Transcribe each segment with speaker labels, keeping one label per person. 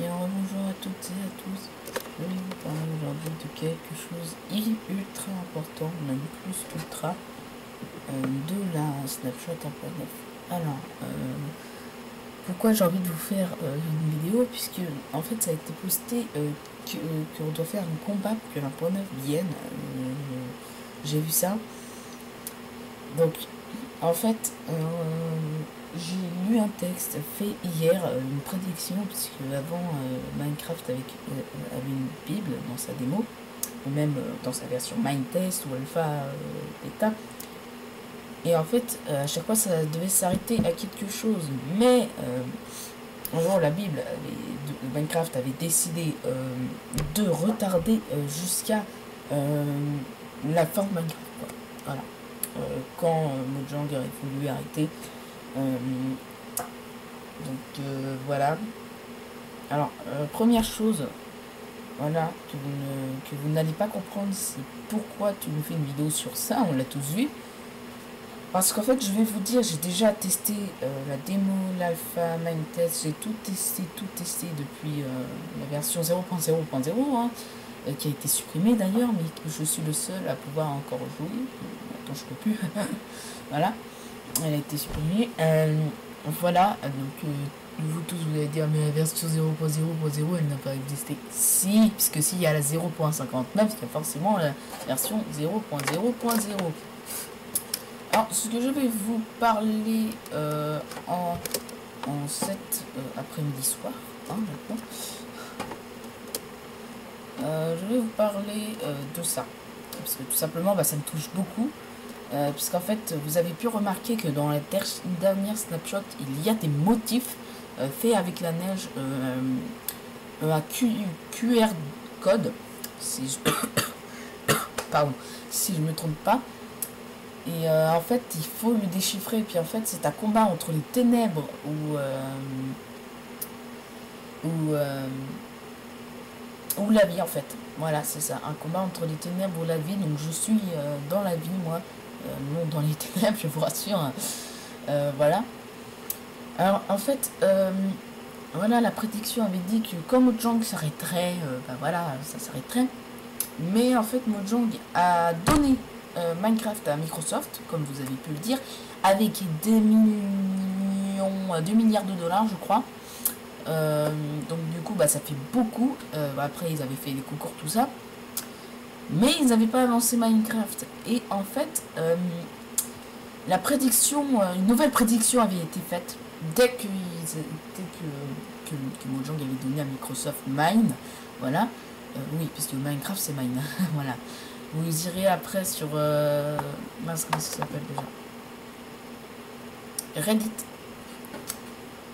Speaker 1: Et bonjour à toutes et à tous. Je vais vous parler aujourd'hui de quelque chose ultra important, même plus ultra, de la Snapshot 1.9. Alors, pourquoi j'ai envie de vous faire une vidéo, puisque en fait ça a été posté qu'on doit faire un combat pour que l'1.9 vienne. J'ai vu ça. Donc, en fait, j'ai lu un texte fait hier, une prédiction, puisque avant Minecraft avait une Bible dans sa démo, ou même dans sa version Mindtest ou Alpha Beta. Et en fait, à chaque fois, ça devait s'arrêter à quelque chose. Mais, un jour, la Bible, Minecraft avait décidé de retarder jusqu'à la fin de Minecraft, quoi. Voilà. Quand Mojang aurait voulu arrêter. Voilà. Alors, première chose, voilà, que vous n'allez pas comprendre, c'est pourquoi tu nous fais une vidéo sur ça, on l'a tous vu. Parce qu'en fait, je vais vous dire, j'ai déjà testé la démo, l'alpha, Mindtest, j'ai tout testé depuis la version 0.0.0, hein, qui a été supprimée d'ailleurs, mais je suis le seul à pouvoir encore jouer. Attends, je peux plus. Voilà, elle a été supprimée. Voilà, donc vous tous vous allez dire, mais la version 0.0.0 elle n'a pas existé. Si, puisque s'il y a la 0.59, il y a forcément la version 0.0.0. Alors, ce que je vais vous parler en cet après-midi soir, hein, maintenant, je vais vous parler de ça. Parce que tout simplement, ça me touche beaucoup. Puisqu'en fait, vous avez pu remarquer que dans la dernière snapshot, il y a des motifs faits avec la neige, un QR code, si je... Pardon, si je me trompe pas. Et en fait, il faut le déchiffrer. Et puis en fait, c'est un combat entre les ténèbres ou la vie, en fait. Voilà, c'est ça. Un combat entre les ténèbres ou la vie. Donc je suis dans la vie, moi. Non dans les ténèbres, je vous rassure. Voilà. Alors, en fait, voilà, la prédiction avait dit que quand Mojang s'arrêterait, voilà, ça s'arrêterait. Mais en fait, Mojang a donné Minecraft à Microsoft, comme vous avez pu le dire, avec 2 milliards de dollars, je crois. Donc du coup, ça fait beaucoup. Après, ils avaient fait des concours, tout ça. Mais ils n'avaient pas avancé Minecraft. Et en fait, la prédiction, une nouvelle prédiction avait été faite dès que Mojang avait donné à Microsoft Mine. Voilà. Oui, puisque Minecraft c'est Mine. Voilà. Vous irez après sur... mince, comment ça s'appelle déjà? Reddit.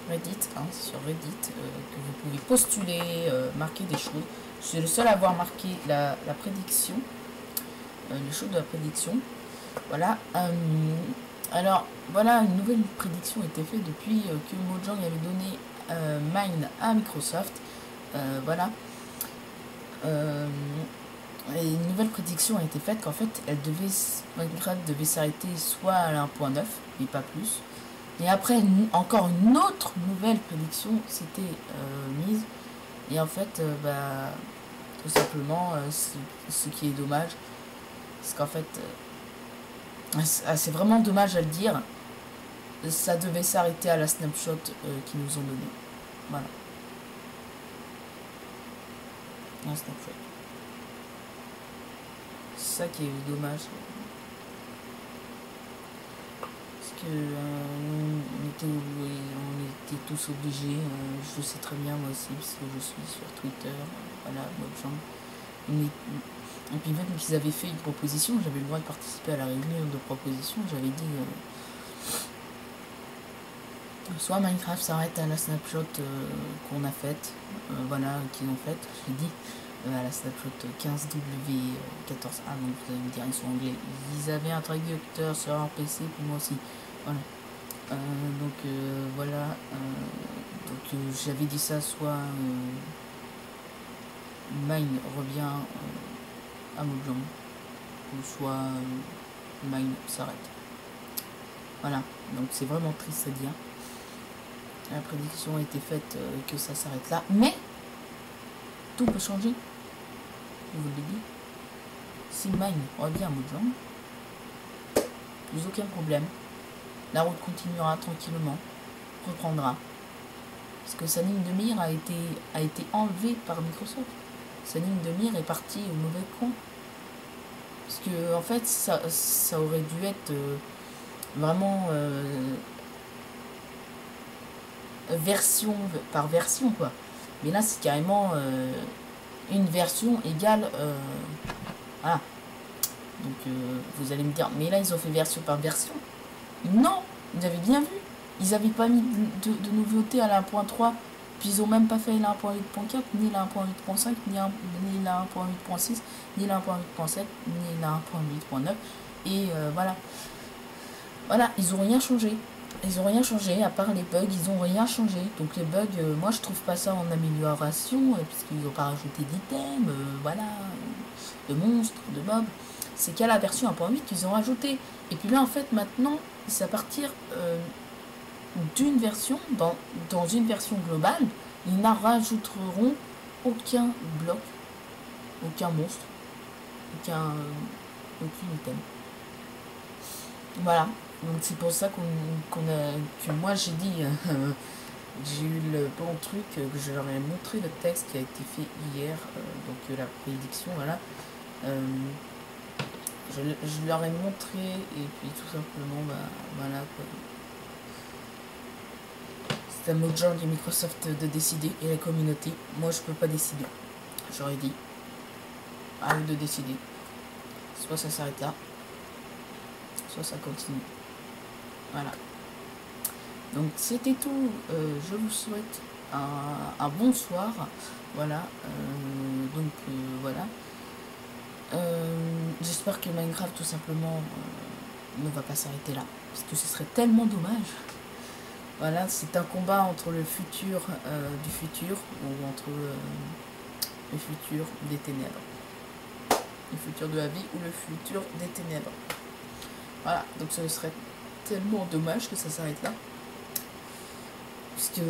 Speaker 1: Reddit, hein, sur Reddit, que vous pouvez postuler, marquer des choses. Je suis le seul à avoir marqué la prédiction. Les choses de la prédiction. Voilà. Alors, voilà, une nouvelle prédiction a été faite depuis que Mojang avait donné Mine à Microsoft. Voilà. Et une nouvelle prédiction a été faite qu'en fait, Minecraft devait s'arrêter soit à la 1.9, mais pas plus. Et après, encore une autre nouvelle prédiction s'était mise. Et en fait, tout simplement, ce qui est dommage, c'est qu'en fait, c'est vraiment dommage à le dire, ça devait s'arrêter à la snapshot qu'ils nous ont donnée. Voilà. La snapshot. C'est ça qui est dommage. Parce que on était tous obligés, je sais très bien moi aussi, parce que je suis sur Twitter, voilà, Mojang. Et puis même qu'ils avaient fait une proposition, j'avais le droit de participer à la réunion de proposition, j'avais dit soit Minecraft s'arrête à la snapshot qu'on a faite, voilà, qu'ils ont faite, j'ai dit, à la snapshot 15W14A, donc vous allez me dire, ils sont anglais, ils avaient un traducteur sur leur PC, puis moi aussi, voilà. Voilà, donc j'avais dit ça, soit Mine revient à Mojang, ou soit Mine s'arrête. Voilà, donc c'est vraiment triste à dire. La prédiction a été faite que ça s'arrête là, mais tout peut changer. Je vous l'ai dit. Si Mine revient à Mojang, plus aucun problème. La route continuera tranquillement, reprendra. Parce que sa ligne de mire a été enlevée par Microsoft. Sa ligne de mire est partie au mauvais coin. Parce que en fait, ça aurait dû être vraiment version par version, quoi. Mais là, c'est carrément une version égale... voilà. Donc, vous allez me dire, mais là, ils ont fait version par version. Non, vous avez bien vu. Ils n'avaient pas mis de nouveauté à la 1.3. Puis ils ont même pas fait la 1.8.4, ni la 1.8.5, ni la 1.8.6, ni la 1.8.7, ni la 1.8.9. Et voilà. Voilà, ils ont rien changé. Ils ont rien changé, à part les bugs, ils ont rien changé. Donc les bugs, moi je trouve pas ça en amélioration, puisqu'ils ont pas rajouté d'items, voilà, de monstres, de mobs. C'est qu'à la version 1.8 qu'ils ont rajouté. Et puis là en fait maintenant, c'est à partir d'une version, dans une version globale, ils n'en rajouteront aucun bloc, aucun monstre, aucun item. Voilà, donc c'est pour ça que moi j'ai dit, j'ai eu le bon truc, que je leur ai montré le texte qui a été fait hier, donc la prédiction, voilà. Je leur ai montré, et puis tout simplement, bah, voilà quoi. C'est à Mojang et Microsoft de décider, et la communauté. Moi je peux pas décider. J'aurais dit, à eux de décider. Soit ça s'arrête là, soit ça continue. Voilà. Donc c'était tout. Je vous souhaite un bon soir. Voilà. Voilà. J'espère que Minecraft tout simplement ne va pas s'arrêter là. Parce que ce serait tellement dommage. Voilà, c'est un combat entre le futur du futur, ou entre le futur des ténèbres. Le futur de la vie ou le futur des ténèbres. Voilà, donc ce serait tellement dommage que ça s'arrête là. Puisque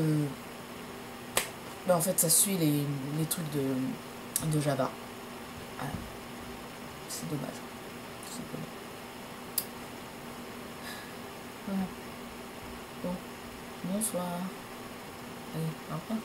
Speaker 1: en fait ça suit les trucs de Java. Voilà. C'est dommage. Tout simplement. Voilà. Bon. Bonsoir. Allez, au revoir.